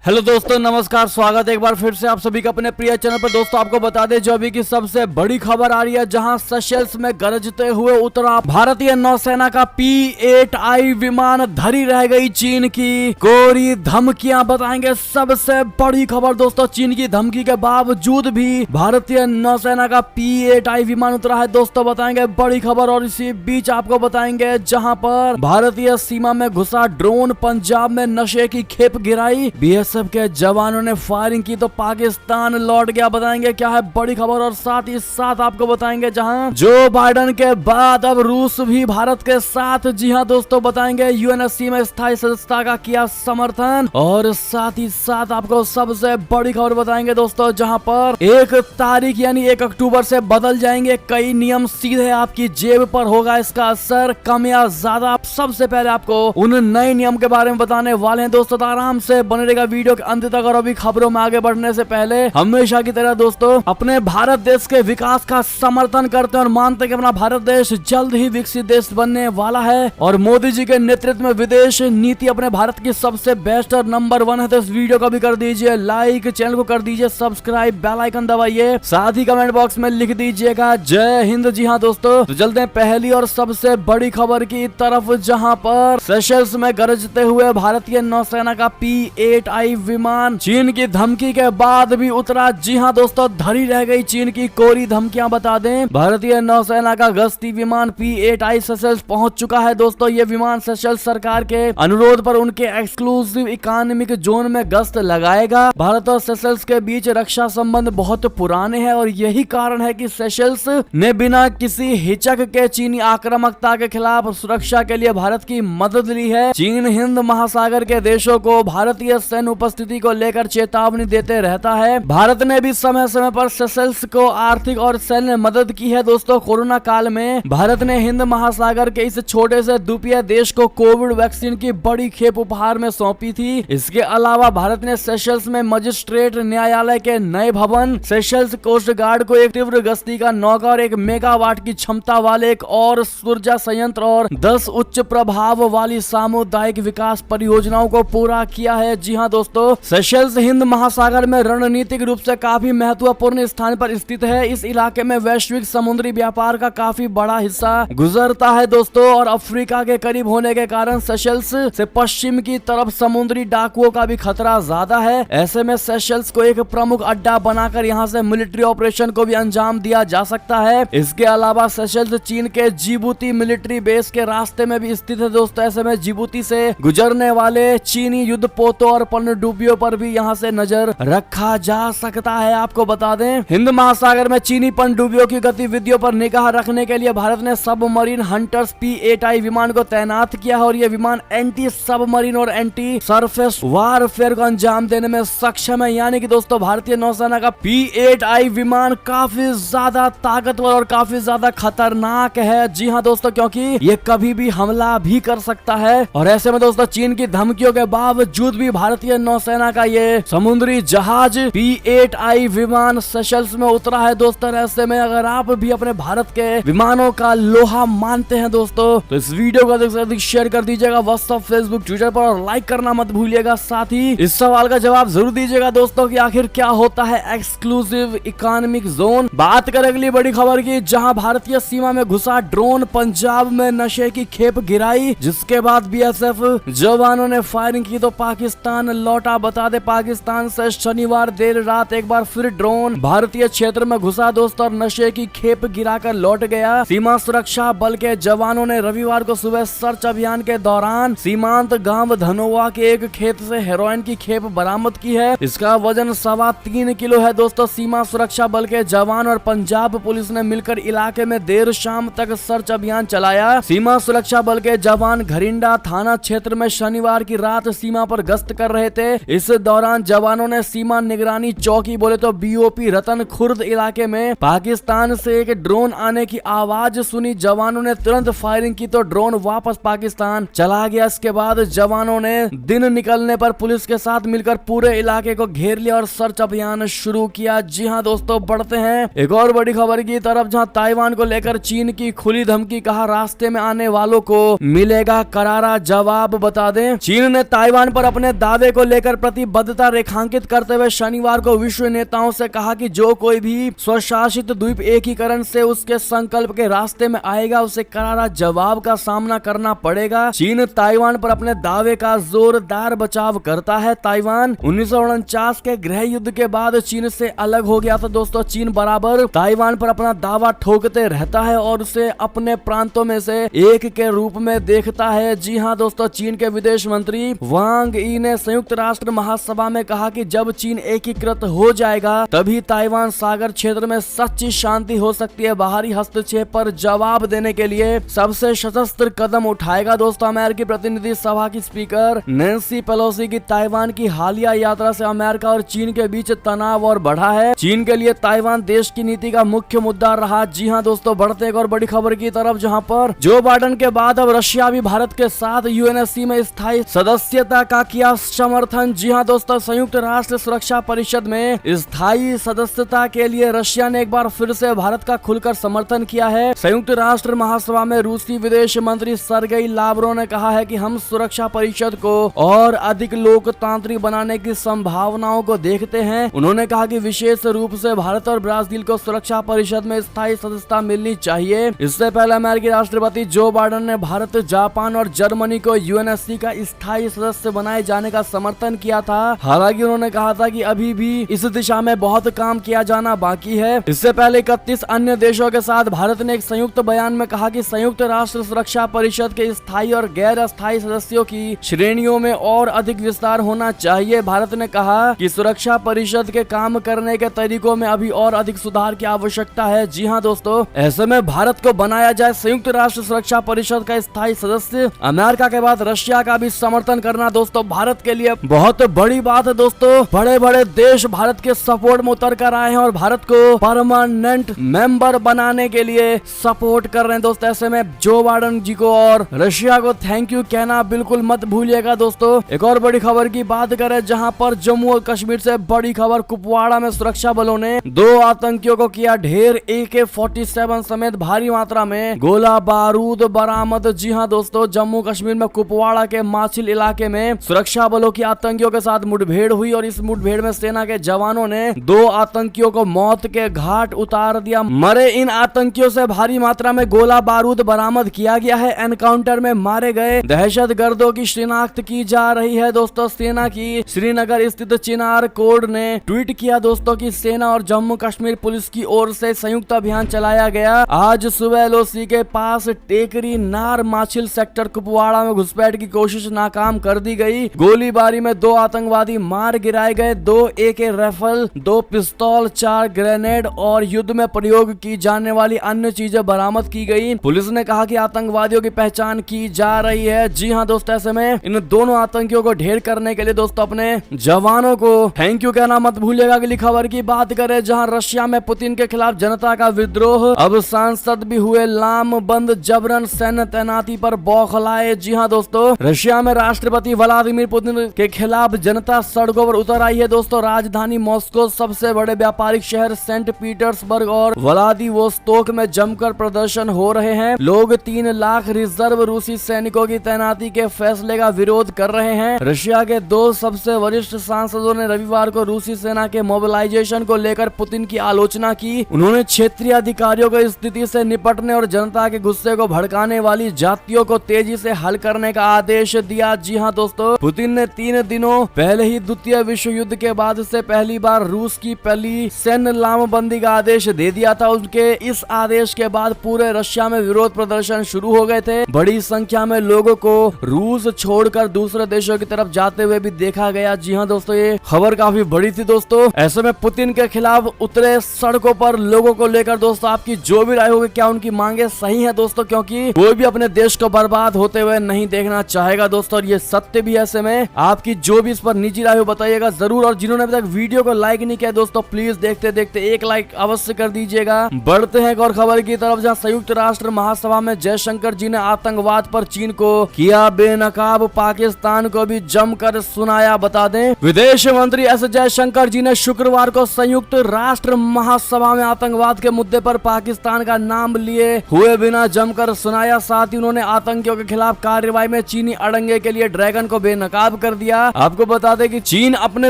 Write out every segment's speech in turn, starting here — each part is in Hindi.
हेलो दोस्तों, नमस्कार। स्वागत है एक बार फिर से आप सभी का अपने प्रिय चैनल पर। दोस्तों आपको बता दें जो अभी की सबसे बड़ी खबर आ रही है, जहां सेशेल्स में गरजते हुए उतरा भारतीय नौसेना का P-8I विमान। धरी रह गई चीन की कोरी धमकियां। बताएंगे सबसे बड़ी खबर दोस्तों। चीन की धमकी के बावजूद भी भारतीय नौसेना का P-8I विमान उतरा है दोस्तों। बताएंगे बड़ी खबर। और इसी बीच आपको बताएंगे जहां पर भारतीय सीमा में घुसा ड्रोन, पंजाब में नशे की खेप गिराई, BSF के जवानों ने फायरिंग की तो पाकिस्तान लौट गया। बताएंगे क्या है बड़ी खबर। और साथ ही साथ आपको बताएंगे जहां जो बाइडेन के बाद अब रूस भी भारत के साथ। जी हां दोस्तों, बताएंगे UNSC में स्थायी सदस्यता का किया समर्थन। और साथ ही साथ आपको सबसे बड़ी खबर बताएंगे दोस्तों, जहां पर 1 तारीख यानी 1 अक्टूबर से बदल जाएंगे कई नियम। सीधे आपकी जेब पर होगा इसका असर, कम या ज्यादा। सबसे पहले आपको उन नए नियम के बारे में बताने वाले हैं दोस्तों, तो आराम से बने रहेगा वीडियो के अंत तक। और अभी खबरों में आगे बढ़ने से पहले हमेशा की तरह दोस्तों अपने भारत देश के विकास का समर्थन करते हैं और मानते हैं कि अपना भारत देश जल्द ही विकसित देश बनने वाला है। और मोदी जी के नेतृत्व में विदेश नीति अपने भारत की सबसे बेस्ट और नंबर 1 है। तो इस वीडियो को भी कर दीजिए लाइक, चैनल को कर दीजिए सब्सक्राइब, बेल आइकन दबाइए, साथ ही कमेंट बॉक्स में लिख दीजिएगा जय हिंद। जी हाँ दोस्तों, तो चलते हैं पहली और सबसे बड़ी खबर की तरफ, जहां पर सेशेल्स में गरजते हुए भारतीय नौसेना का P-8I विमान चीन की धमकी के बाद भी उतरा। जी हां दोस्तों, धरी रह गई चीन की कोरी धमकियां। बता दें भारतीय नौसेना का गश्ती विमान P-8I सेशेल्स पहुंच चुका है दोस्तों। ये विमान सेशेल्स सरकार के अनुरोध पर उनके एक्सक्लूसिव इकोनॉमिक जोन में गश्त लगाएगा। भारत और सेशेल्स के बीच रक्षा संबंध बहुत पुराने हैं और यही कारण है कि सेशेल्स ने बिना किसी हिचक के चीनी आक्रामकता के खिलाफ सुरक्षा के लिए भारत की मदद ली है। चीन हिंद महासागर के देशों को भारतीय सैन्य उपस्थिति को लेकर चेतावनी देते रहता है। भारत ने भी समय समय पर सेशेल्स को आर्थिक और सैन्य मदद की है दोस्तों। कोरोना काल में भारत ने हिंद महासागर के इस छोटे से द्वीपीय देश को कोविड वैक्सीन की बड़ी खेप उपहार में सौंपी थी। इसके अलावा भारत ने सेशेल्स में मजिस्ट्रेट न्यायालय के नए भवन, सेशेल्स कोस्ट गार्ड को एक तीव्र गश्ती का नौका और 1 मेगावाट की क्षमता वाले एक और ऊर्जा संयंत्र और 10 उच्च प्रभाव वाली सामुदायिक विकास परियोजनाओं को पूरा किया है। जी हाँ दोस्तों, सेशेल्स हिंद महासागर में रणनीतिक रूप से काफी महत्वपूर्ण स्थान पर स्थित है। इस इलाके में वैश्विक समुद्री व्यापार का काफी बड़ा हिस्सा गुजरता है दोस्तों। और अफ्रीका के करीब होने के कारण सेशेल्स से पश्चिम की तरफ समुद्री डाकुओं का भी खतरा ज्यादा है। ऐसे में सेशेल्स को एक प्रमुख अड्डा बनाकर यहाँ से मिलिट्री ऑपरेशन को भी अंजाम दिया जा सकता है। इसके अलावा सेशेल्स चीन के जिबूती मिलिट्री बेस के रास्ते में भी स्थित है दोस्तों। ऐसे में जिबूती से गुजरने वाले चीनी युद्धपोतों और पनडुब्बियों पर भी यहाँ से नजर रखा जा सकता है। आपको बता दें हिंद महासागर में चीनी पनडुब्बियों की गतिविधियों पर निगाह रखने के लिए भारत ने सबमरीन हंटर्स P-8I विमान को तैनात किया है। और ये विमान एंटी सबमरीन और एंटी सरफेस वारफेयर को अंजाम देने में सक्षम है। यानी कि दोस्तों भारतीय नौसेना का P-8I विमान काफी ज्यादा ताकतवर और काफी ज्यादा खतरनाक है। जी हाँ दोस्तों, क्योंकि ये कभी भी हमला भी कर सकता है। और ऐसे में दोस्तों चीन की धमकियों के बावजूद भी भारतीय नौसेना का ये समुद्री जहाज P-8I विमान सेशेल्स में उतरा है दोस्तों। ऐसे में अगर आप भी अपने भारत के विमानों का लोहा मानते हैं दोस्तों, तो इस वीडियो को अधिक से अधिक शेयर कर दीजिएगा व्हाट्सएप, फेसबुक, ट्विटर पर, और लाइक करना मत भूलिएगा। साथ ही इस सवाल का जवाब जरूर दीजिएगा दोस्तों कि आखिर क्या होता है एक्सक्लूसिव इकोनॉमिक जोन। बात करें अगली बड़ी खबर की, जहां भारतीय सीमा में घुसा ड्रोन, पंजाब में नशे की खेप गिराई, जिसके बाद BSF जवानों ने फायरिंग की तो पाकिस्तान लौटा। बता दे पाकिस्तान से शनिवार देर रात एक बार फिर ड्रोन भारतीय क्षेत्र में घुसा दोस्तों और नशे की खेप गिराकर लौट गया। सीमा सुरक्षा बल के जवानों ने रविवार को सुबह सर्च अभियान के दौरान सीमांत गांव धनोवा के एक खेत से हेरोइन की खेप बरामद की है। इसका वजन 3.25 किलो है दोस्तों। सीमा सुरक्षा बल के जवान और पंजाब पुलिस ने मिलकर इलाके में देर शाम तक सर्च अभियान चलाया। सीमा सुरक्षा बल के जवान घरिंडा थाना क्षेत्र में शनिवार की रात सीमा पर गश्त कर रहे थे। इस दौरान जवानों ने सीमा निगरानी चौकी बोले तो BOP रतन खुर्द इलाके में पाकिस्तान से एक ड्रोन आने की आवाज सुनी। जवानों ने तुरंत फायरिंग की तो ड्रोन वापस पाकिस्तान चला गया। इसके बाद जवानों ने दिन निकलने पर पुलिस के साथ मिलकर पूरे इलाके को घेर लिया और सर्च अभियान शुरू किया। जी हाँ दोस्तों, बढ़ते हैं एक और बड़ी खबर की तरफ, जहां ताइवान को लेकर चीन की खुली धमकी। कहा रास्ते में आने वालों को मिलेगा करारा जवाब। बता दें चीन ने ताइवान पर अपने दावे को लेकर प्रतिबद्धता रेखांकित करते हुए शनिवार को विश्व नेताओं से कहा कि जो कोई भी स्वशासित द्वीप एकीकरण से उसके संकल्प के रास्ते में आएगा उसे करारा जवाब का सामना करना पड़ेगा। चीन ताइवान पर अपने दावे का जोरदार बचाव करता है। ताइवान 1949 के गृह युद्ध के बाद चीन से अलग हो गया था दोस्तों। चीन बराबर ताइवान पर अपना दावा ठोकते रहता है और उसे अपने प्रांतों में से एक के रूप में देखता है। जी हाँ दोस्तों, चीन के विदेश मंत्री वांग यी ने संयुक्त राष्ट्र महासभा में कहा कि जब चीन एकीकृत हो जाएगा तभी ताइवान सागर क्षेत्र में सच्ची शांति हो सकती है। बाहरी हस्तक्षेप पर जवाब देने के लिए सबसे सशस्त्र कदम उठाएगा। दोस्तों, अमेरिकी प्रतिनिधि सभा की स्पीकर नैन्सी पेलोसी की ताइवान की हालिया यात्रा से अमेरिका और चीन के बीच तनाव और बढ़ा है। चीन के लिए ताइवान देश की नीति का मुख्य मुद्दा रहा। जी हाँ दोस्तों, बढ़ते एक और बड़ी खबर की तरफ, जहाँ पर जो बाइडेन के बाद अब रशिया भी भारत के साथ यूएनएससी में स्थायी सदस्यता का किया समर्थन। जी हाँ दोस्तों, संयुक्त राष्ट्र सुरक्षा परिषद में स्थायी सदस्यता के लिए रशिया ने एक बार फिर से भारत का खुलकर समर्थन किया है। संयुक्त राष्ट्र महासभा में रूसी विदेश मंत्री सर्गेई लावरोव ने कहा है कि हम सुरक्षा परिषद को और अधिक लोकतांत्रिक बनाने की संभावनाओं को देखते हैं। उन्होंने कहा कि विशेष रूप से भारत और ब्राजील को सुरक्षा परिषद में स्थायी सदस्यता मिलनी चाहिए। इससे पहले अमेरिकी राष्ट्रपति जो बाइडेन ने भारत, जापान और जर्मनी को यूएनएससी का स्थायी सदस्य बनाए जाने का समर्थन किया था। हालांकि उन्होंने कहा था कि अभी भी इस दिशा में बहुत काम किया जाना बाकी है। इससे पहले 31 अन्य देशों के साथ भारत ने एक संयुक्त बयान में कहा कि संयुक्त राष्ट्र सुरक्षा परिषद के स्थायी और गैर अस्थायी सदस्यों की श्रेणियों में और अधिक विस्तार होना चाहिए। भारत ने कहा कि सुरक्षा परिषद के काम करने के तरीकों में अभी और अधिक सुधार की आवश्यकता है। जी हाँ दोस्तों, ऐसे में भारत को बनाया जाए संयुक्त राष्ट्र सुरक्षा परिषद का स्थायी सदस्य। अमेरिका के बाद रशिया का भी समर्थन करना दोस्तों भारत के लिए बहुत बड़ी बात है। दोस्तों, बड़े बड़े देश भारत के सपोर्ट में उतर कर आए हैं और भारत को परमानेंट मेंबर बनाने के लिए सपोर्ट कर रहे हैं। दोस्तों, ऐसे में जो बाइडेन जी को और रशिया को थैंक यू कहना बिल्कुल मत भूलिएगा। दोस्तों, एक और बड़ी खबर की बात करें, जहां पर जम्मू और कश्मीर से बड़ी खबर, कुपवाड़ा में सुरक्षा बलों ने 2 आतंकियों को किया ढेर, AK-47 समेत भारी मात्रा में गोला बारूद बरामद। जी हां दोस्तों, जम्मू कश्मीर में कुपवाड़ा के माछिल इलाके में सुरक्षा बलों की आतंकियों के साथ मुठभेड़ हुई और इस मुठभेड़ में सेना के जवानों ने 2 आतंकियों को मौत के घाट उतार दिया। मरे इन आतंकियों से भारी मात्रा में गोला बारूद बरामद किया गया है। एनकाउंटर में मारे गए दहशतगर्दों की शिनाख्त की जा रही है। दोस्तों, सेना की श्रीनगर स्थित चिनार कोड ने ट्वीट किया दोस्तों की सेना और जम्मू कश्मीर पुलिस की ओर से संयुक्त अभियान चलाया गया। आज सुबह एलओसी के पास टेकरी नार माछिल सेक्टर कुपवाड़ा में घुसपैठ की कोशिश नाकाम कर दी गई। गोलीबारी में 2 आतंकवादी मार गिराए गए। 2 AK राइफल, 2 पिस्तौल, 4 ग्रेनेड और युद्ध में प्रयोग की जाने वाली अन्य चीजें बरामद की गई। पुलिस ने कहा कि आतंकवादियों की पहचान की जा रही है। जी हाँ दोस्तों, ऐसे में इन दोनों आतंकियों को ढेर करने के लिए दोस्तों अपने जवानों को थैंक यू कहना मत भूलिएगा। अगली खबर की बात करें, जहां रशिया में पुतिन के खिलाफ जनता का विद्रोह, अब सांसद भी हुए लामबंद, जबरन सैन्य तैनाती पर बौखलाए। जी हाँ दोस्तों, रशिया में राष्ट्रपति व्लादिमीर पुतिन के खिलाफ जनता सड़कों पर उतर आई है। दोस्तों, राजधानी मॉस्को, सबसे बड़े व्यापारिक शहर सेंट पीटर्सबर्ग और व्लादिवोस्तोक में जमकर प्रदर्शन हो रहे हैं। लोग 3 लाख रिजर्व रूसी सैनिकों की तैनाती के फैसले का विरोध कर रहे हैं। रशिया के 2 सबसे वरिष्ठ सांसदों ने रविवार को रूसी सेना के मोबिलाइजेशन को लेकर पुतिन की आलोचना की। उन्होंने क्षेत्रीय अधिकारियों को स्थिति से निपटने और जनता के गुस्से को भड़काने वाली जातियों को तेजी से हल करने का आदेश दिया। जी हाँ दोस्तों, पुतिन ने 3 दिनों पहले ही द्वितीय विश्व युद्ध के बाद से पहली बार रूस की पहली सैन्य लामबंदी का आदेश दे दिया था। उनके इस आदेश के बाद पूरे रशिया में विरोध प्रदर्शन शुरू हो गए थे। बड़ी संख्या में लोगों को रूस छोड़कर दूसरे देशों की तरफ जाते हुए भी देखा गया। जी हाँ दोस्तों, ये खबर काफी बड़ी थी। दोस्तों, ऐसे में पुतिन के खिलाफ उतरे सड़कों पर लोगों को लेकर दोस्तों आपकी जो भी राय होगी, क्या उनकी मांगे सही है दोस्तों? क्योंकि कोई भी अपने देश को बर्बाद होते हुए नहीं देखना चाहेगा दोस्तों, और ये सत्य भी। ऐसे में आपकी जो भी इस पर निजी राय हो बताइएगा जरूर, और जिन्होंने अभी तक वीडियो को लाइक नहीं किया दोस्तों, प्लीज देखते देखते एक लाइक अवश्य कर दीजिएगा। बढ़ते हैं एक और खबर की तरफ, जहाँ संयुक्त राष्ट्र महासभा में जयशंकर जी ने आतंकवाद पर चीन को किया बेनकाब, पाकिस्तान को भी जमकर सुनाया। बता दें, विदेश मंत्री एस जयशंकर जी ने शुक्रवार को संयुक्त राष्ट्र महासभा में आतंकवाद के मुद्दे पर पाकिस्तान का नाम लिए हुए बिना जमकर सुनाया। साथ ही उन्होंने आतंकियों के खिलाफ कार्रवाई में चीनी अड़ंगे के लिए ड्रैगन को बेनकाब कर दिया। दिया। आपको बता दें कि चीन अपने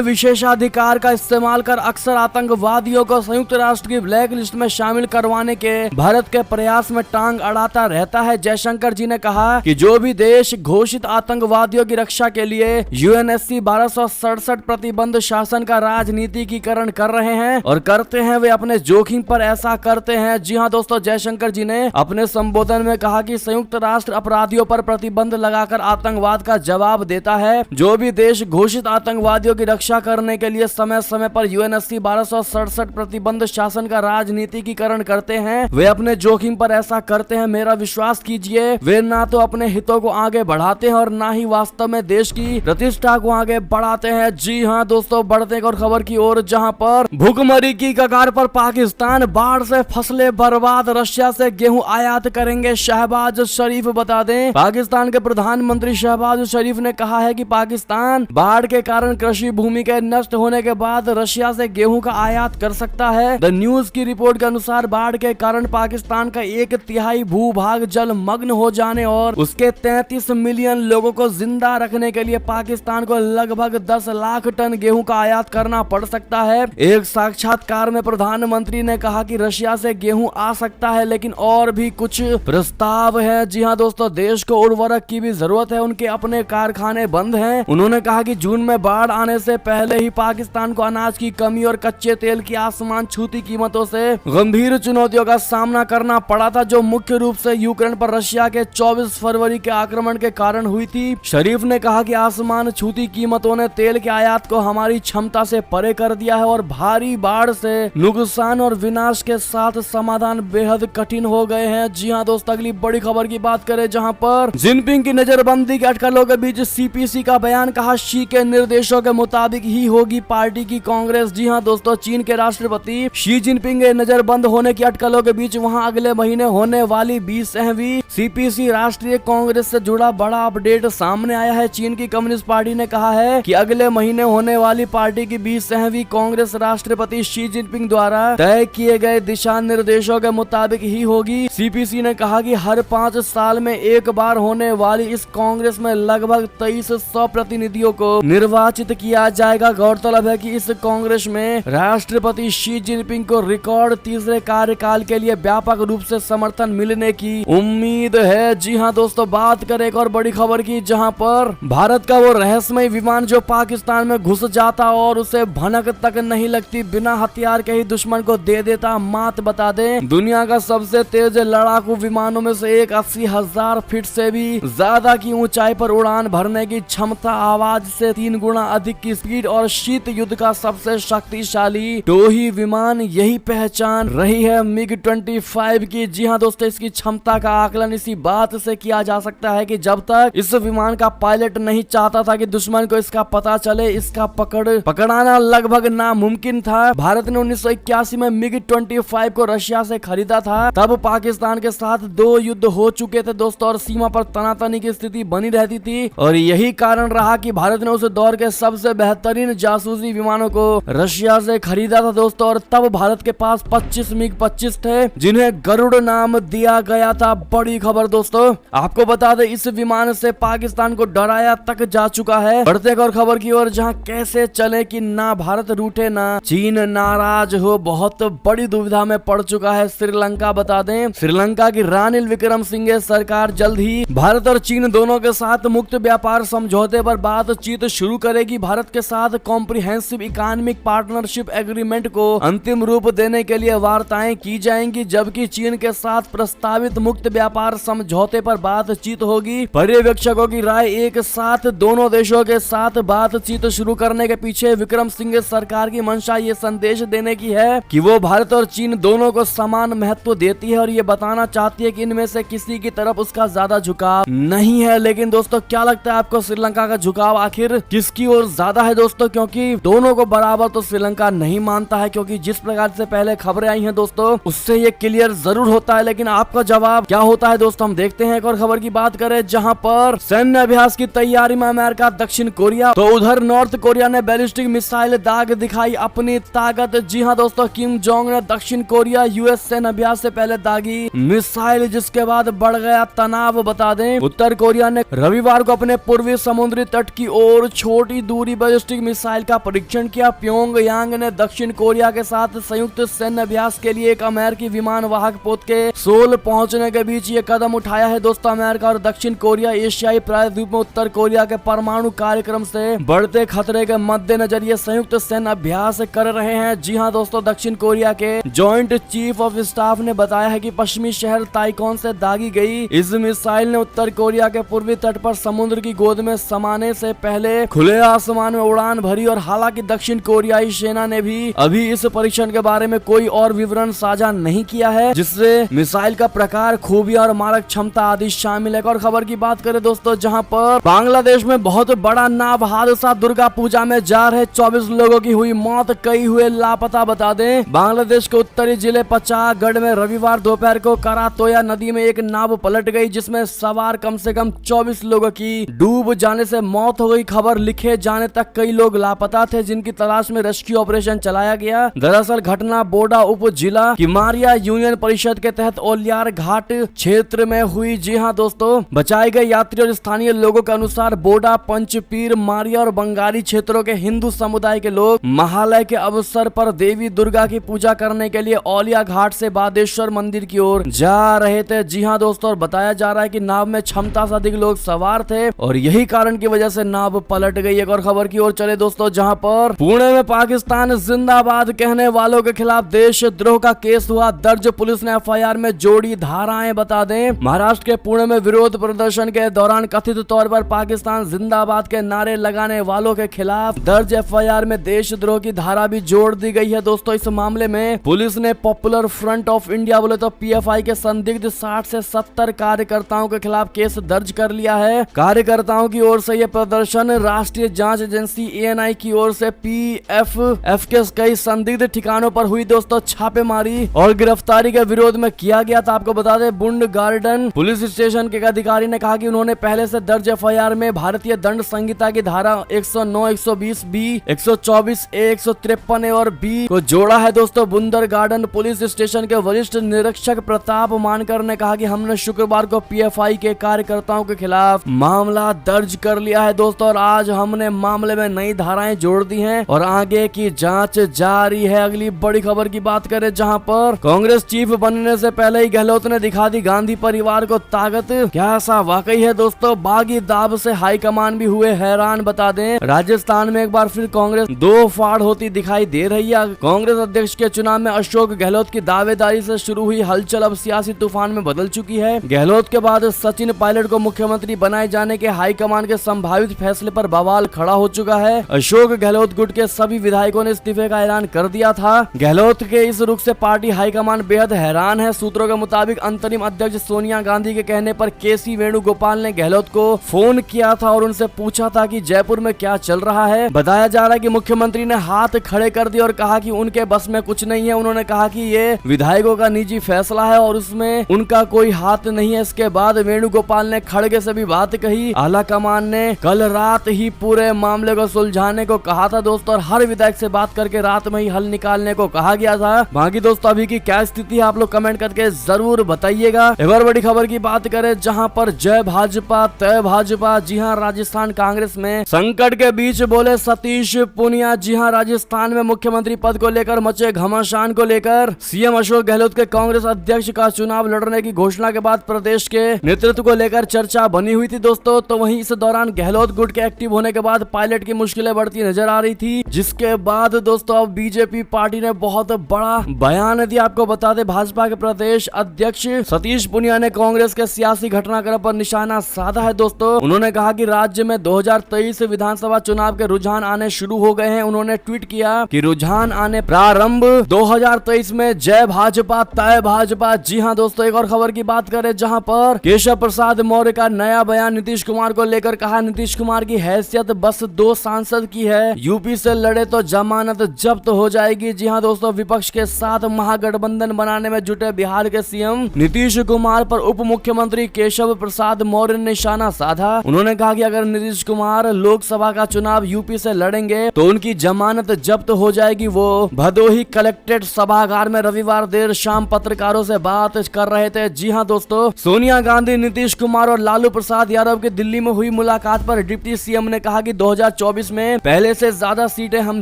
विशेषाधिकार का इस्तेमाल कर अक्सर आतंकवादियों को संयुक्त राष्ट्र की ब्लैक लिस्ट में शामिल करवाने के भारत के प्रयास में टांग अड़ाता रहता है। जयशंकर जी ने कहा कि जो भी देश घोषित आतंकवादियों की रक्षा के लिए यूएनएससी 1267 प्रतिबंध शासन का राजनीतिकीकरण कर रहे हैं और करते हैं, वे अपने जोखिम पर ऐसा करते हैं। जी हाँ दोस्तों, जयशंकर जी ने अपने संबोधन में कहा कि संयुक्त राष्ट्र अपराधियों पर प्रतिबंध लगाकर आतंकवाद का जवाब देता है। जो भी देश घोषित आतंकवादियों की रक्षा करने के लिए समय समय पर यूएनएससी 1267 प्रतिबंध शासन का राजनीतिकीकरण करते हैं, वे अपने जोखिम पर ऐसा करते हैं। मेरा विश्वास कीजिए, वे ना तो अपने हितों को आगे बढ़ाते हैं और ना ही वास्तव में देश की प्रतिष्ठा को आगे बढ़ाते हैं। जी हाँ दोस्तों, बढ़ते एक और खबर की ओर, जहां पर भूखमरी की कगार पर पाकिस्तान, बाढ़ से फसलें बर्बाद, रशिया से गेहूं आयात करेंगे शहबाज शरीफ। बता दें, पाकिस्तान के प्रधानमंत्री शहबाज शरीफ ने कहा है कि पाकिस्तान बाढ़ के कारण कृषि भूमि के नष्ट होने के बाद रशिया से गेहूं का आयात कर सकता है। द न्यूज की रिपोर्ट के अनुसार बाढ़ के कारण पाकिस्तान का 1/3 भूभाग जलमग्न हो जाने और उसके 33 मिलियन लोगों को जिंदा रखने के लिए पाकिस्तान को लगभग 10 लाख टन गेहूं का आयात करना पड़ सकता है। एक साक्षात्कार में प्रधानमंत्री ने कहा कि रशिया से गेहूं आ सकता है, लेकिन और भी कुछ प्रस्ताव है। जी हाँ दोस्तों, देश को उर्वरक की भी जरूरत है, उनके अपने कारखाने बंद हैं। उन्होंने कहा कि जून में बाढ़ आने से पहले ही पाकिस्तान को अनाज की कमी और कच्चे तेल की आसमान छूती कीमतों से गंभीर चुनौतियों का सामना करना पड़ा था, जो मुख्य रूप से यूक्रेन पर रशिया के 24 फरवरी के आक्रमण के कारण हुई थी। शरीफ ने कहा कि आसमान छूती कीमतों ने तेल के आयात को हमारी क्षमता से परे कर दिया है और भारी बाढ़ से नुकसान और विनाश के साथ समाधान बेहद कठिन हो गए हैं। जी हाँ दोस्तों, अगली बड़ी खबर की बात करें, जहां पर जिनपिंग की नजरबंदी के अटकलों के बीच सीपीसी का बयान, कहा शी के निर्देशों के मुताबिक ही होगी पार्टी की कांग्रेस। जी हाँ दोस्तों, चीन के राष्ट्रपति शी जिनपिंग के नजरबंद होने की अटकलों के बीच वहां अगले महीने होने वाली 20वीं सीपीसी राष्ट्रीय कांग्रेस से जुड़ा बड़ा अपडेट सामने आया है। चीन की कम्युनिस्ट पार्टी ने कहा है कि अगले महीने होने वाली पार्टी की 20वीं कांग्रेस राष्ट्रपति शी जिनपिंग द्वारा तय किए गए दिशा निर्देशों के मुताबिक ही होगी। सीपीसी ने कहा कि हर 5 साल में एक बार होने वाली इस कांग्रेस में लगभग 2300 प्रतिनिधियों को निर्वाचित किया जाएगा। गौरतलब है कि इस कांग्रेस में राष्ट्रपति शी जिनपिंग को रिकॉर्ड तीसरे कार्यकाल के लिए व्यापक रूप से समर्थन मिलने की उम्मीद है। जी हाँ दोस्तों, बात करें एक और बड़ी खबर की, जहां पर भारत का वो रहस्यमय विमान जो पाकिस्तान में घुस जाता और उसे भनक तक नहीं लगती, बिना हथियार के ही दुश्मन को दे देता मात। बता दें, दुनिया का सबसे तेज लड़ाकू विमानों में से एक 80,000 फीट से भी ज्यादा की ऊंचाई पर उड़ान भरने की क्षमता, आवाज से 3 गुना अधिक की स्पीड और शीत युद्ध का सबसे शक्तिशाली टोही विमान, यही पहचान रही है MiG-25 की। जी हाँ दोस्तों, इसकी क्षमता का आकलन इसी बात से किया जा सकता है कि जब तक इस विमान का पायलट नहीं चाहता था कि दुश्मन को इसका पता चले, इसका पकड़ाना लगभग नामुमकिन था। भारत ने 1981 में MiG-25 को रशिया से खरीदा था। तब पाकिस्तान के साथ 2 युद्ध हो चुके थे दोस्तों और सीमा पर तनातनी की स्थिति बनी रहती थी और यही कारण रहा कि भारत ने उस दौर के सबसे बेहतरीन जासूसी विमानों को रशिया से खरीदा था दोस्तों। और तब भारत के पास 25 MiG-25 थे, जिन्हें गरुड़ नाम दिया गया था। बड़ी खबर दोस्तों, आपको बता दें, इस विमान से पाकिस्तान को डराया तक जा चुका है। बढ़ते एक और खबर की ओर, जहां कैसे चले कि ना भारत रूठे ना चीन नाराज हो, बहुत बड़ी दुविधा में पड़ चुका है श्रीलंका। बता दें, श्रीलंका की रानिल विक्रमसिंघे सरकार जल्द ही भारत और चीन दोनों के साथ मुक्त व्यापार समझौते पर बातचीत शुरू करेगी। भारत के साथ कॉम्प्रिहेंसिव इकोनॉमिक पार्टनरशिप एग्रीमेंट को अंतिम रूप देने के लिए वार्ताएं की जाएंगी, जबकि चीन के साथ प्रस्तावित मुक्त व्यापार समझौते पर बातचीत होगी। पर्यवेक्षकों की राय एक साथ दोनों देशों के साथ बातचीत शुरू करने के पीछे विक्रमसिंघे सरकार की मंशा ये संदेश देने की है कि वो भारत और चीन दोनों को समान महत्व देती है और ये बताना चाहती है कि इनमें से किसी की तरफ उसका ज्यादा झुकाव नहीं है। लेकिन दोस्तों, क्या लगता है आपको, श्रीलंका का झुकाव आखिर किसकी ओर ज्यादा है दोस्तों? क्योंकि दोनों को बराबर तो श्रीलंका नहीं मानता है, क्योंकि जिस प्रकार से पहले खबरें आई हैं दोस्तों, उससे ये क्लियर जरूर होता है। लेकिन आपका जवाब क्या होता है दोस्तों, हम देखते हैं। एक और खबर की बात करें, जहां पर सैन्य अभ्यास की तैयारी में अमेरिका, दक्षिण कोरिया, तो उधर नॉर्थ कोरिया ने बैलिस्टिक मिसाइल दाग दिखाई अपनी ताकत। जी हाँ दोस्तों, किम जोंग ने दक्षिण कोरिया यूएस सैन्य अभ्यास से पहले दागी मिसाइल, जिसके बाद बढ़ गया तनाव। बता दें, उत्तर कोरिया ने रविवार को अपने पूर्वी समुद्री तट की ओर छोटी दूरी बैलिस्टिक मिसाइल का परीक्षण किया। प्योंगयांग ने दक्षिण कोरिया के साथ संयुक्त सैन्य अभ्यास के लिए एक अमेरिकी विमान वाहक पोत के सोल पहुंचने के बीच ये कदम उठाया है। दोस्तों, अमेरिका और दक्षिण कोरिया एशियाई प्रायद्वीप में उत्तर कोरिया के परमाणु कार्यक्रम से बढ़ते खतरे के मद्देनजर ये संयुक्त सैन्य अभ्यास कर रहे हैं। जी हां दोस्तों, दक्षिण कोरिया के जॉइंट चीफ ऑफ स्टाफ ने बताया है कि पश्चिमी शहर ताइकॉन से दागी गई इस मिसाइल ने उत्तर कोरिया के पूर्वी तट पर समुद्र की गोद में समाने से पहले खुले आसमान में उड़ान भरी। और हालांकि दक्षिण कोरियाई सेना ने भी अभी इस परीक्षण के बारे में कोई और विवरण साझा नहीं किया है, जिससे मिसाइल का प्रकार, खूबियां और मारक क्षमता आदि शामिल है। और खबर की बात करें दोस्तों, जहां पर बांग्लादेश में बहुत बड़ा नाव हादसा, दुर्गा पूजा में जा रहे 24 लोगों की हुई मौत, कई हुए लापता। बता दें, बांग्लादेश के उत्तरी जिले पचागढ़ में रविवार दोपहर को करातोया नदी में एक नाव पलट गई, जिसमें सवार कम से कम 24 लोगों की डूब जाने से मौत हो गई। खबर लिखे जाने तक कई लोग लापता थे, जिनकी तलाश में रेस्क्यू ऑपरेशन चलाया गया। दरअसल घटना बोडा उप जिला किमारिया यूनियन परिषद के तहत ओलियार घाट क्षेत्र में हुई। जी हां दोस्तों, बचाए गए यात्री और स्थानीय लोगों के अनुसार बोडा, पंचपीर, मारिया और बंगाली क्षेत्रों के हिंदू समुदाय के लोग महालय के अवसर पर देवी दुर्गा की पूजा करने के लिए ओलिया घाट से बादेश्वर मंदिर की ओर जा रहे थे। जी हां दोस्तों, और बताया जा रहा है कि नाव में क्षमता से अधिक लोग सवार थे और यही कारण की वजह से नाव पलट गई। एक और खबर की ओर चले दोस्तों, जहां पर पुणे में पाकिस्तान जिंदाबाद कहने वालों के खिलाफ देशद्रोह का केस हुआ दर्ज। पुलिस ने एफआईआर में जोड़ी धाराएं। बता दें, महाराष्ट्र के पुणे में विरोध प्रदर्शन के दौरान कथित तौर पर पाकिस्तान जिंदाबाद के नारे लगाने वालों के खिलाफ दर्ज एफआईआर में देशद्रोह की धारा भी जोड़ दी गई है। दोस्तों, इस मामले में पुलिस ने पॉपुलर फ्रंट ऑफ इंडिया बोले तो पीएफआई के संदिग्ध 60 से 70 कार्यकर्ताओं के खिलाफ केस दर्ज कर लिया है। कार्यकर्ताओं की ओर से यह प्रदर्शन राष्ट्रीय जांच एजेंसी एएनआई की ओर से पीएफएफ के कई संदिग्ध ठिकानों पर हुई दोस्तों छापेमारी और गिरफ्तारी के विरोध में किया गया था। आपको बता दें, बुंड गार्डन पुलिस स्टेशन के अधिकारी ने कहा कि उन्होंने पहले से दर्ज एफआईआर में भारतीय दंड संहिता की धारा 109, 120 बी, 124 ए, 153 ए और बी को जोड़ा है। दोस्तों, बुंदर गार्डन पुलिस स्टेशन के वरिष्ठ निरीक्षक प्रताप मानकर ने कहा कि हमने शुक्रवार को पीएफआई के कार्यकर्ताओं के खिलाफ मामला दर्ज कर लिया है दोस्तों, और आज हमने मामले में नई धाराएं जोड़ दी हैं और आगे की जांच जारी है। अगली बड़ी खबर की बात करें, जहां पर कांग्रेस चीफ बनने से पहले ही गहलोत ने दिखा दी गांधी परिवार को ताकत। क्या ऐसा वाकई है दोस्तों? बागी दाव से हाईकमान भी हुए हैरान। बता दें, राजस्थान में एक बार फिर कांग्रेस दो फाड़ होती दिखाई दे रही है। कांग्रेस अध्यक्ष के चुनाव में अशोक गहलोत की दावेदारी से शुरू हुई हलचल अब सियासी तूफान में बदल चुकी है। गहलोत के बाद सचिन पायलट को मुख्यमंत्री बनाए जाने के हाईकमान के संभावित फैसले पर बवाल खड़ा हो चुका है। अशोक गहलोत गुट के सभी विधायकों ने इस्तीफे का ऐलान कर दिया था। गहलोत के इस रुख से पार्टी हाईकमान बेहद हैरान है। सूत्रों के मुताबिक अंतरिम अध्यक्ष सोनिया गांधी के कहने पर केसी वेणुगोपाल ने गहलोत को फोन किया था और उनसे पूछा था कि जयपुर में क्या चल रहा है। बताया जा रहा है कि मुख्यमंत्री ने हाथ खड़े कर दिए और कहा कि उनके बस में कुछ नहीं है। उन्होंने कहा कि ये विधायकों का निजी फैसला है और उसमें उनका कोई हाथ नहीं है। इसके बाद वेणुगोपाल ने खड़गे से भी बात कही। आला कमान ने कल रात ही पूरे मामले को सुलझाने को कहा था दोस्तों, और हर विधायक से बात करके रात में ही हल निकालने को कहा गया था। बाकी दोस्तों, अभी की क्या स्थिति है आप लोग कमेंट करके जरूर बताइएगा। एक और बड़ी खबर की बात करें, जहां पर जय भाजपा तय भाजपा। जी हां, राजस्थान कांग्रेस में संकट के बीच बोले सतीश पूनिया। जी हां, राजस्थान में मुख्यमंत्री पद को लेकर मचे घमासान को लेकर सीएम अशोक गहलोत के कांग्रेस अध्यक्ष का चुनाव लड़ने की घोषणा के बाद प्रदेश के नेतृत्व को लेकर चर्चा बनी हुई थी दोस्तों। तो वहीं इस दौरान गहलोत गुट के एक्टिव होने के बाद पायलट की मुश्किलें बढ़ती नजर आ रही थी, जिसके बाद दोस्तों अब बीजेपी पार्टी ने बहुत बड़ा बयान दिया। आपको बता दें, भाजपा के प्रदेश अध्यक्ष सतीश पूनिया ने कांग्रेस के सियासी घटनाक्रम पर निशाना साधा है दोस्तों। उन्होंने कहा कि राज्य में 2023 विधानसभा चुनाव के रुझान आने शुरू हो गए हैं। उन्होंने ट्वीट किया कि रुझान आने प्रारंभ 2023 में जय भाजपा तय भाजपा। जी हां दोस्तों, एक और खबर की बात करें, जहां पर केशव प्रसाद मौर्य का नया बयान नीतीश कुमार को लेकर कहा, नीतीश कुमार की हैसियत बस 2 सांसद की है, यूपी से लड़े तो जमानत जब्त हो जाएगी। जी हां दोस्तों, विपक्ष के साथ महागठबंधन बनाने में जुटे बिहार के सीएम नीतीश कुमार पर उप मुख्यमंत्री केशव प्रसाद मौर्य ने निशाना साधा। उन्होंने कहा कि अगर नीतीश कुमार लोकसभा का चुनाव यूपी से लड़ेंगे तो उनकी जमानत जब्त हो जाएगी। वो भदोही कलेक्ट्रेट सभागार में रविवार देर शाम पत्रकारों से बात कर रहे थे। जी हां दोस्तों, सोनिया गांधी, नीतीश कुमार और लालू प्रसाद यादव की दिल्ली में हुई मुलाकात पर डिप्टी सीएम ने कहा कि 2024 में पहले से ज्यादा सीटें हम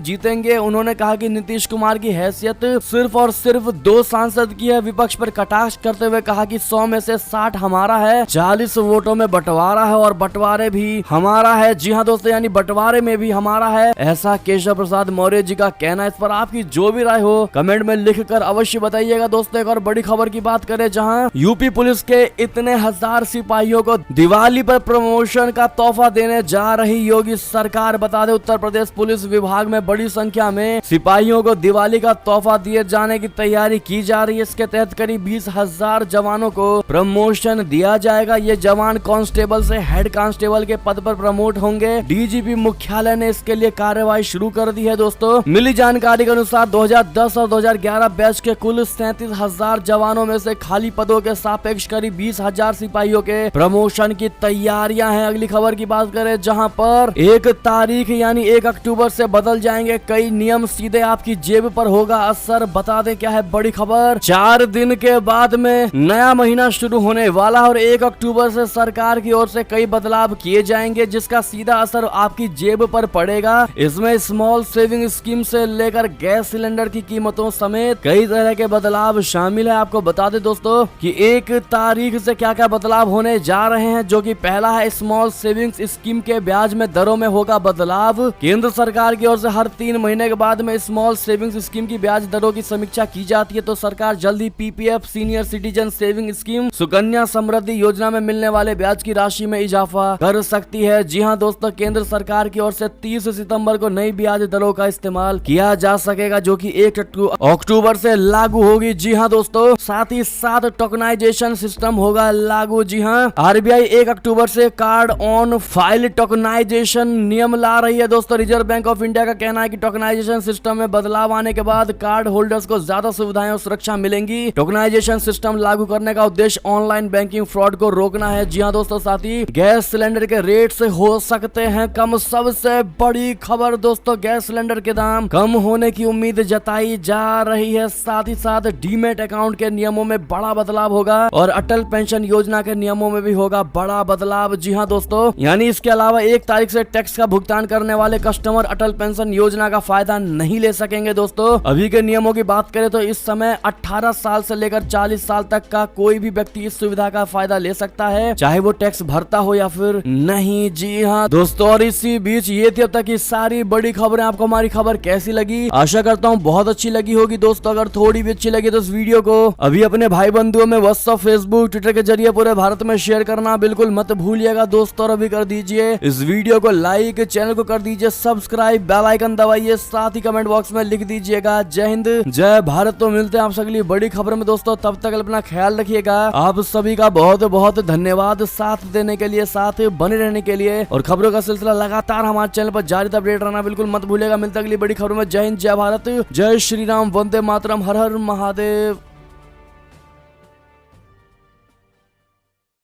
जीतेंगे। उन्होंने कहा कि नीतीश कुमार की हैसियत सिर्फ और सिर्फ 2 सांसद की है। विपक्ष पर कटाक्ष करते हुए कहा कि 100 में से 60 हमारा है, 40 वोटों में बंटवारा है और बंटवारे भी हमारा है। जी हाँ दोस्तों, यानी बंटवारे में भी हमारा है, ऐसा केशव प्रसाद मौर्य जी का कहना है। इस पर आपकी जो भी राय हो कमेंट में लिखकर अवश्य बताइएगा। दोस्तों एक और बड़ी खबर की बात करें, जहां यूपी पुलिस के इतने हजार सिपाहियों को दिवाली पर प्रमोशन का तोहफा देने जा रही योगी सरकार। बता दें, उत्तर प्रदेश पुलिस विभाग में बड़ी संख्या में सिपाहियों को दिवाली का तोहफा दिए जाने की तैयारी की जा रही है। इसके तहत करीब 20,000 जवानों को प्रमोशन दिया जाएगा। ये जवान कांस्टेबल से हेड कांस्टेबल के पद पर प्रमोट होंगे। डीजीपी मुख्यालय ने इसके लिए कार्रवाई शुरू कर दी है। दोस्तों मिली जानकारी के अनुसार 2010 और 2011 बैच के कुल 37,000 जवानों में से खाली पदों के सापेक्ष करीब 20,000 सिपाहियों के प्रमोशन की तैयारियां हैं। अगली खबर की बात करें, जहां पर 1 तारीख यानी 1 अक्टूबर से बदल जाएंगे कई नियम, सीधे आपकी जेब पर होगा असर। बता दें क्या है बड़ी खबर, 4 दिन के बाद में नया महीना शुरू होने वाला है और 1 अक्टूबर से सरकार की ओर से कई बदलाव किए जाएंगे, जिसका सीधा असर आपकी जेब पर पड़ेगा। इसमें स्मॉल सेविंग स्कीम से लेकर गैस सिलेंडर की कीमतों समेत कई तरह के बदलाव शामिल है। आपको बता दें दोस्तों कि 1 तारीख से क्या क्या बदलाव होने जा रहे हैं, जो कि पहला है स्मॉल सेविंग्स स्कीम के ब्याज में दरों में होगा बदलाव। केंद्र सरकार की ओर से हर 3 महीने के बाद में स्मॉल सेविंग्स स्कीम की ब्याज दरों की समीक्षा की जाती है, तो सरकार जल्द ही PPF senior citizen saving scheme Sukanya Samriddhi Yojana में मिलने वाले ब्याज की राशि में इजाफा कर सकती है। जी हाँ दोस्तों, केंद्र सरकार की ओर से 30 सितंबर को नई ब्याज दरों का इस्तेमाल किया जा सकेगा, जो कि 1 अक्टूबर से लागू होगी। जी हाँ दोस्तों, साथ ही साथ टोकनाइजेशन सिस्टम होगा लागू। जी हाँ, आरबीआई 1 अक्टूबर से कार्ड ऑन फाइल टोकनाइजेशन नियम ला रही है। दोस्तों रिजर्व बैंक ऑफ इंडिया का कहना है कि टोकनाइजेशन सिस्टम में बदलाव आने के बाद कार्ड होल्डर्स को ज्यादा सुविधाएं और सुरक्षा मिलेंगी। टोकनाइजेशन सिस्टम लागू करने का उद्देश्य ऑनलाइन बैंकिंग फ्रॉड को रोकना है। जी हाँ दोस्तों, साथ ही गैस सिलेंडर के रेट से हो सकते हैं कम। सबसे बड़ी खबर दोस्तों, गैस सिलेंडर के दाम कम होने की उम्मीद जताई जा रही है। साथ ही साथ डीमेट अकाउंट के नियमों में बड़ा बदलाव होगा और अटल पेंशन योजना के नियमों में भी होगा बड़ा बदलाव। जी हाँ दोस्तों, यानी इसके अलावा 1 तारीख से टैक्स का भुगतान करने वाले कस्टमर अटल पेंशन योजना का फायदा नहीं ले सकेंगे। दोस्तों अभी के नियमों की बात करें तो इस समय 18 साल से लेकर 40 साल तक का कोई भी व्यक्ति इस सुविधा का फायदा ले सकता है, चाहे वो टैक्स भरता हो या फिर नहीं। जी हाँ दोस्तों, और इसी बीच ये थी अब तक की सारी बड़ी खबरें। आपको हमारी खबर कैसी लगी? आशा करता हूँ बहुत अच्छी लगी होगी। दोस्तों अगर थोड़ी भी अच्छी लगी तो इस वीडियो को अभी अपने भाई बंधुओं में व्हाट्सएप, फेसबुक, ट्विटर के जरिए पूरे भारत में शेयर करना बिल्कुल मत भूलिएगा दोस्तों। और अभी कर दीजिए इस वीडियो को लाइक, चैनल को कर दीजिए सब्सक्राइब, बेल आइकन दबाइए, साथ ही कमेंट बॉक्स में लिख दीजिएगा जय हिंद जय भारत। तो मिलते हैं आपसे अगली बड़ी खबर में दोस्तों, तब तक अपना ख्याल रखिएगा। आप सभी का बहुत बहुत धन्यवाद साथ देने के लिए, साथ बने रहने के लिए, और खबरों का सिलसिला लगातार हमारे चैनल पर जारी अपडेट रहना बिल्कुल मत भूलिएगा। मिलते अगली बड़ी खबरों में। जय हिंद जय भारत, जय श्री राम, वंदे मातरम, हर हर महादेव।